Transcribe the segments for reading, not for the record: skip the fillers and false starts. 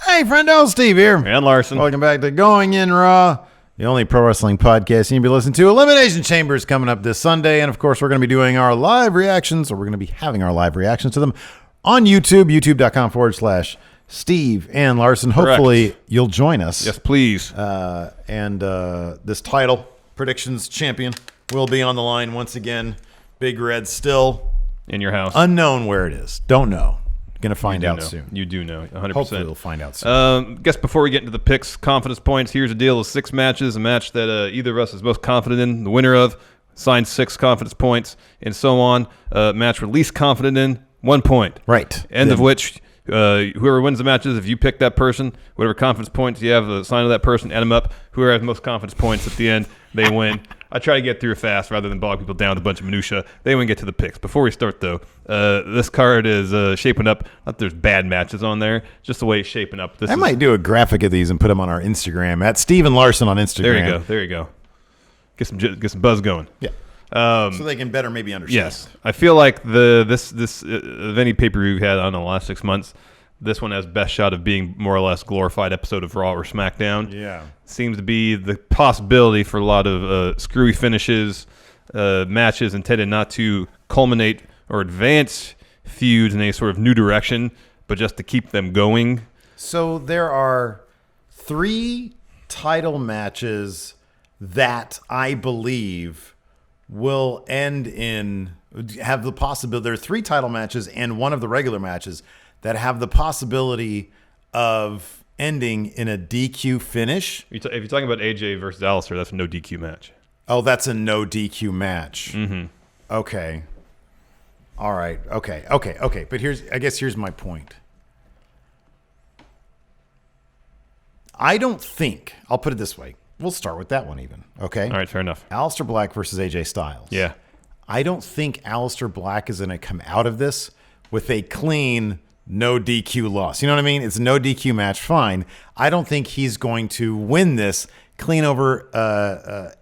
Hey, friendo, Steve here. And Larson. Welcome back to Going In Raw, the only pro wrestling podcast you need to be listening to. Elimination Chamber is coming up this Sunday, and of course, we're going to be doing our live reactions, or we're going to be having our live reactions to them on YouTube, youtube.com/Steve and Larson. Hopefully, you'll join us. Yes, please. And this title, Predictions Champion, will be on the line once again. Big Red still in your house. Unknown where it is. Don't know. Going to find out soon. You do know, 100%. Hopefully we'll find out soon. Guess before we get into the picks, confidence points, here's a deal of 6 matches. A match that either of us is most confident in, the winner of, signs 6 confidence points, and so on. Match we're least confident in, 1 point. Right. End of which, whoever wins the matches, if you pick that person, whatever confidence points you have assigned to that person, add them up. Whoever has the most confidence points at the end, they win. I try to get through fast rather than bog people down with a bunch of minutia. They won't get to the picks. Before we start, though, this card is shaping up. Not that there's bad matches on there, just the way it's shaping up. I might do a graphic of these and put them on our Instagram at Steven Larson on Instagram. There you go. Get some buzz going. Yeah. So they can better maybe understand. Yes, I feel like this of any pay-per-view we've had, I don't know, the last 6 months, this one has best shot of being more or less glorified episode of Raw or SmackDown. Yeah. Seems to be the possibility for a lot of screwy finishes, matches intended not to culminate or advance feuds in any sort of new direction, but just to keep them going. So there are 3 title matches that I believe will have the possibility. There are 3 title matches and 1 of the regular matches that have the possibility of ending in a DQ finish. If you're talking about AJ versus Alistair, that's a no DQ match. Oh, that's a no DQ match. Mm-hmm. Okay. All right. Okay. But here's my point. I don't think, I'll put it this way. We'll start with that one even. Okay. All right. Fair enough. Aleister Black versus AJ Styles. Yeah. I don't think Aleister Black is going to come out of this with a clean no DQ loss. You know what I mean? It's a no DQ match. Fine. I don't think he's going to win this clean over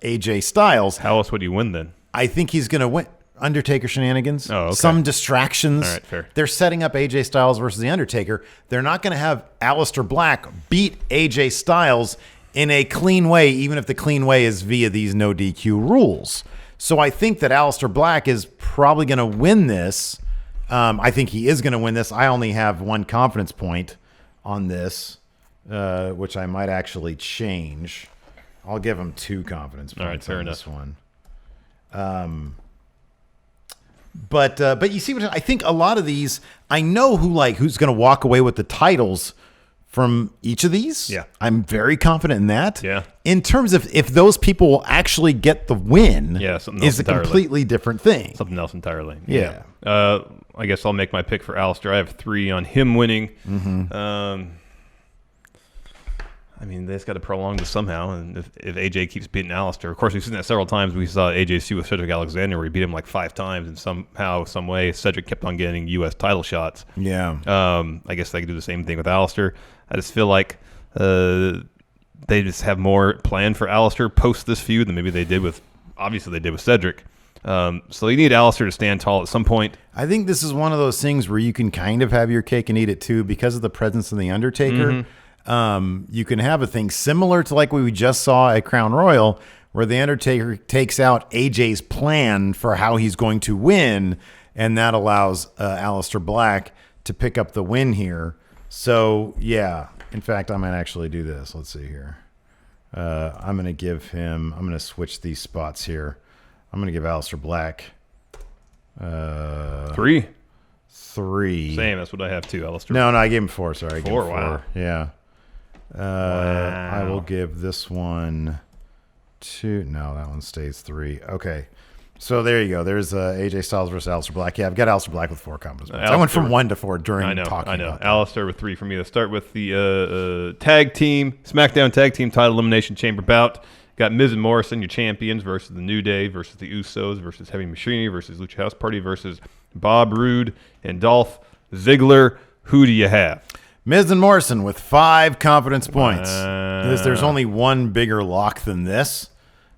AJ Styles. How else would he win then? I think he's going to win. Undertaker shenanigans. Oh, okay. Some distractions. All right, fair. They're setting up AJ Styles versus The Undertaker. They're not going to have Aleister Black beat AJ Styles in a clean way, even if the clean way is via these no DQ rules. So I think that Aleister Black is probably going to win this. I think he is going to win this. I only have 1 confidence point on this, which I might actually change. I'll give him 2 confidence points. All right, fair on enough. This one. But you see what I think. A lot of these, I know who's going to walk away with the titles from each of these. Yeah, I'm very confident in that. Yeah. In terms of if those people will actually get the win, is a completely different thing. Something else entirely. Yeah. I guess I'll make my pick for Alistair. I have 3 on him winning. Mm-hmm. I mean, they just got to prolong this somehow. And if AJ keeps beating Alistair, of course, we've seen that several times. We saw AJ feud with Cedric Alexander where he beat him like 5 times, and somehow, some way, Cedric kept on getting U.S. title shots. Yeah. I guess they could do the same thing with Alistair. I just feel like they just have more planned for Alistair post this feud than maybe they did with Cedric. So you need Alistair to stand tall at some point. I think this is one of those things where you can kind of have your cake and eat it too because of the presence of The Undertaker. Mm-hmm. You can have a thing similar to like what we just saw at Crown Royal where The Undertaker takes out AJ's plan for how he's going to win, and that allows Aleister Black to pick up the win here. So, yeah. In fact, I might actually do this. Let's see here. I'm going to switch these spots here. I'm going to give Aleister Black 3. 3. Same. That's what I have too, Alistair. No, I gave him 4. Sorry. 4. Wow. Yeah. Wow. I will give this one 2. No, that one stays 3. Okay. So there you go. There's AJ Styles versus Aleister Black. Yeah, I've got Aleister Black with 4 confidence points. I went from 1 to 4 during talking about that. Alistair with 3 for me. Let's start with the tag team, SmackDown Tag Team Title Elimination Chamber bout. Got Miz and Morrison, your champions, versus the New Day, versus the Usos, versus Heavy Machinery, versus Lucha House Party, versus Bob Roode and Dolph Ziggler. Who do you have? Miz and Morrison with 5 confidence points. There's only one bigger lock than this.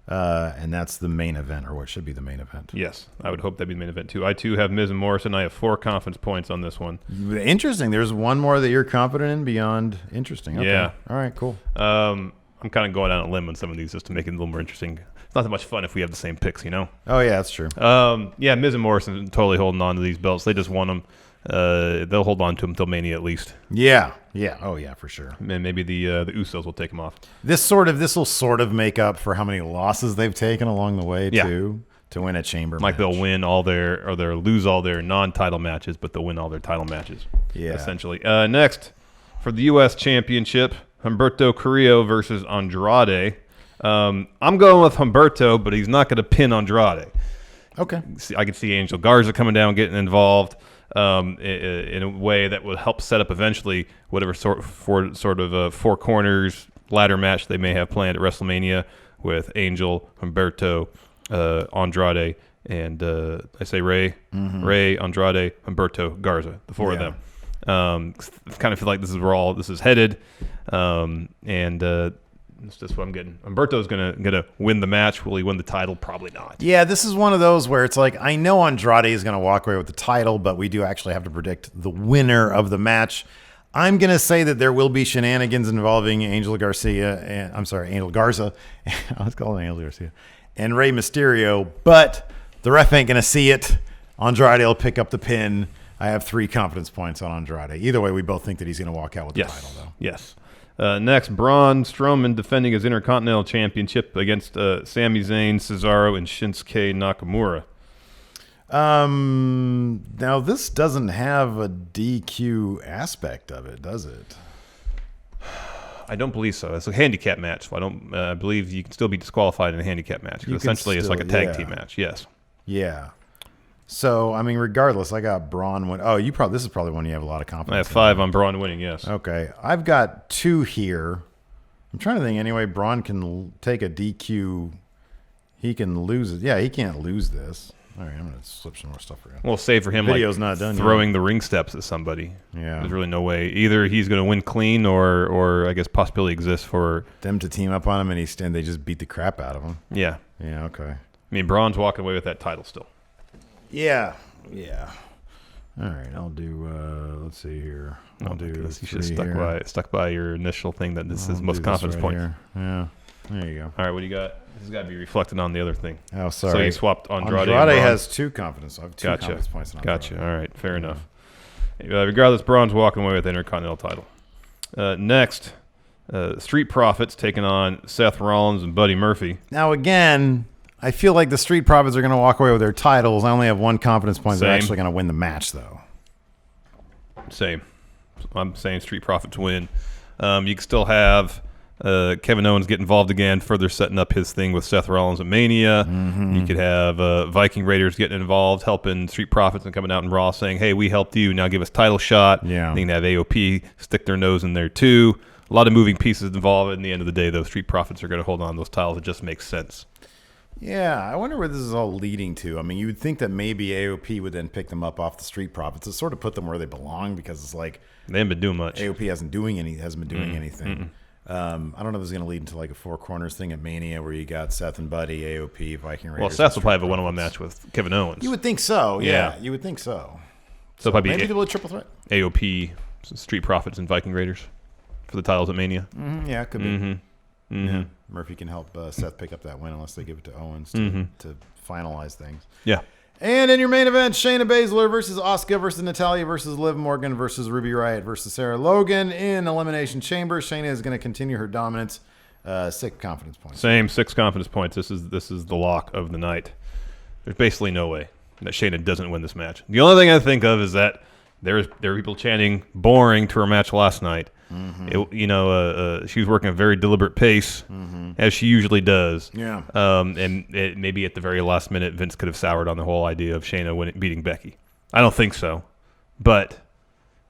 And that's the main event, or what should be the main event. Yes, I would hope that'd be the main event too. I too have Miz and Morrison. I have 4 confidence points on this one. Interesting. There's one more that you're confident in beyond interesting. Okay. Yeah. All right, cool. I'm kind of going out on a limb on some of these just to make it a little more interesting. It's not that much fun if we have the same picks, you know? Oh, yeah, that's true. Yeah, Miz and Morrison totally holding on to these belts. They just won them. They'll hold on to them until Mania at least. Yeah. Oh yeah, for sure. And maybe the Usos will take them off. This will sort of make up for how many losses they've taken along the way too, to win a chamber match. They'll win they'll lose all their non-title matches, but they'll win all their title matches. Yeah. Essentially. Next, for the U.S. Championship, Humberto Carrillo versus Andrade. I'm going with Humberto, but he's not going to pin Andrade. Okay. I can see Angel Garza coming down, getting involved. In a way that would help set up eventually whatever sort of 4 corners ladder match they may have planned at WrestleMania with Angel, Humberto, Andrade, and I say Ray, Andrade, Humberto, Garza, the 4 of them. I kind of feel like this is where this is headed, and that's just what I'm getting. Humberto's gonna win the match. Will he win the title? Probably not. Yeah, this is one of those where it's like, I know Andrade is going to walk away with the title, but we do actually have to predict the winner of the match. I'm going to say that there will be shenanigans involving Angel Garza. I was calling Angel Garcia. And Rey Mysterio, but the ref ain't going to see it. Andrade will pick up the pin. I have 3 confidence points on Andrade. Either way, we both think that he's going to walk out with the title, though. Yes. Next, Braun Strowman defending his Intercontinental Championship against Sami Zayn, Cesaro, and Shinsuke Nakamura. Now, this doesn't have a DQ aspect of it, does it? I don't believe so. It's a handicap match. So I don't believe you can still be disqualified in a handicap match. Essentially, it's like a tag team match. Yes. Yeah. So, I mean, regardless, I got Braun win. Oh, this is probably one you have a lot of confidence. I have 5 on Braun winning, yes. Okay. I've got 2 here. I'm trying to think anyway. Braun can take a DQ. He can lose it. Yeah, he can't lose this. All right, I'm going to slip some more stuff around. Well, save for him Video's not done throwing the ring steps at somebody. Yeah. There's really no way. Either he's going to win clean or I guess possibility exists for them to team up on him and they just beat the crap out of him. Yeah. Yeah, okay. I mean, Braun's walking away with that title still. Yeah. All right, I'll do. Let's see here. I'll do. You should have stuck by your initial thing that this is most confidence point. Yeah, there you go. All right, what do you got? This has got to be reflected on the other thing. Oh, sorry. So you swapped Andrade. Andrade has 2 confidence. I have 2 confidence points on Andrade. Gotcha. All right, fair enough. Regardless, Braun's walking away with the Intercontinental title. Next, Street Profits taking on Seth Rollins and Buddy Murphy. Now again, I feel like the Street Profits are going to walk away with their titles. I only have 1 confidence point. They're actually going to win the match, though. Same. I'm saying Street Profits win. You can still have Kevin Owens get involved again, further setting up his thing with Seth Rollins at Mania. Mm-hmm. You could have Viking Raiders getting involved, helping Street Profits and coming out in Raw saying, hey, we helped you, now give us title shot. Yeah. You can have AOP stick their nose in there too. A lot of moving pieces involved. In the end of the day, those Street Profits are going to hold on to those titles. It just makes sense. Yeah, I wonder where this is all leading to. I mean, you would think that maybe AOP would then pick them up off the Street Profits to sort of put them where they belong, because it's like they haven't been doing much. AOP hasn't been doing anything. I don't know if this is going to lead into like a 4 corners thing at Mania where you got Seth and Buddy, AOP, Viking Raiders. Well, Seth will probably have a one-on-one match with Kevin Owens. You would think so. Yeah. You would think so. So probably maybe they'll do a triple threat. AOP, Street Profits, and Viking Raiders for the titles at Mania. Mm-hmm. Yeah, it could be. Yeah. Murphy can help Seth pick up that win unless they give it to Owens to finalize things. Yeah. And in your main event, Shayna Baszler versus Asuka versus Natalya versus Liv Morgan versus Ruby Riott versus Sarah Logan in Elimination Chamber. Shayna is going to continue her dominance. 6 confidence points. Same, 6 confidence points. This is the lock of the night. There's basically no way that Shayna doesn't win this match. The only thing I think of is that there are people chanting boring to her match last night. Mm-hmm. She was working at a very deliberate pace, as she usually does. Yeah. And maybe at the very last minute, Vince could have soured on the whole idea of Shayna beating Becky. I don't think so, but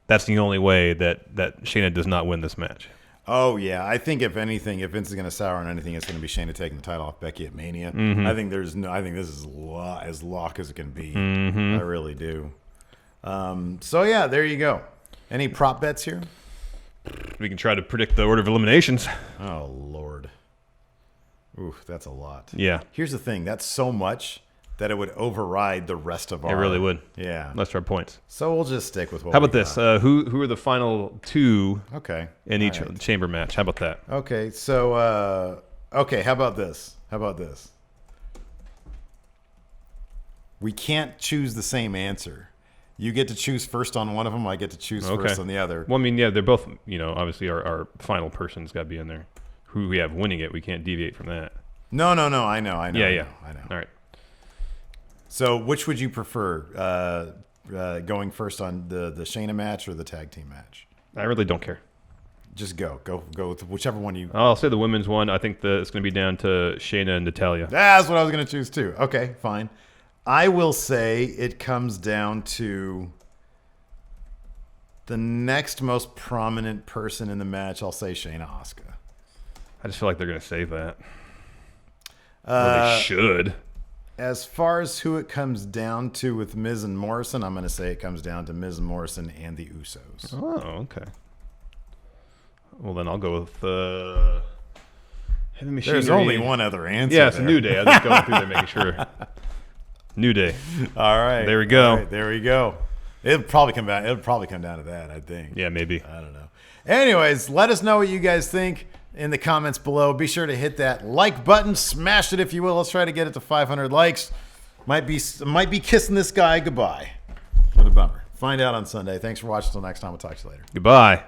that's the only way that Shayna does not win this match. Oh yeah, I think if anything, if Vince is going to sour on anything, it's going to be Shayna taking the title off Becky at Mania. Mm-hmm. I think this is as lock as it can be. Mm-hmm. I really do. So yeah, there you go. Any prop bets here? We can try to predict the order of eliminations. Oh Lord, Ooh, that's a lot. Yeah. Here's the thing. That's so much that it would override the rest of our... It really would. Yeah. That's our points. So we'll just stick with what How about we this? got. Who are the final 2 in each right. chamber match? How about that? Okay, so... okay, how about this? We can't choose the same answer. You get to choose first on one of them. I get to choose first on the other. Well, I mean, yeah, they're both, obviously our final person's got to be in there. Who we have winning it, we can't deviate from that. No. I know. Yeah. I know. All right. So which would you prefer, going first on the Shayna match or the tag team match? I really don't care. Just go with whichever one you... I'll say the women's one. I think it's going to be down to Shayna and Natalya. That's what I was going to choose too. Okay, fine. I will say it comes down to the next most prominent person in the match. I'll say Shayna Asuka. I just feel like they're going to save that. Or they should. As far as who it comes down to with Miz and Morrison, I'm going to say it comes down to Miz and Morrison and the Usos. Oh, okay. Well, then I'll go with Heavy Machinery. There's only one other answer. Yeah, it's a New Day. I was just going through there making sure. New Day. All right. There we go. All right, there we go. It'll probably come down to that, I think. Yeah, maybe. I don't know. Anyways, let us know what you guys think in the comments below. Be sure to hit that like button. Smash it if you will. Let's try to get it to 500 likes. Might be kissing this guy goodbye. What a bummer. Find out on Sunday. Thanks for watching. Until next time. We'll talk to you later. Goodbye.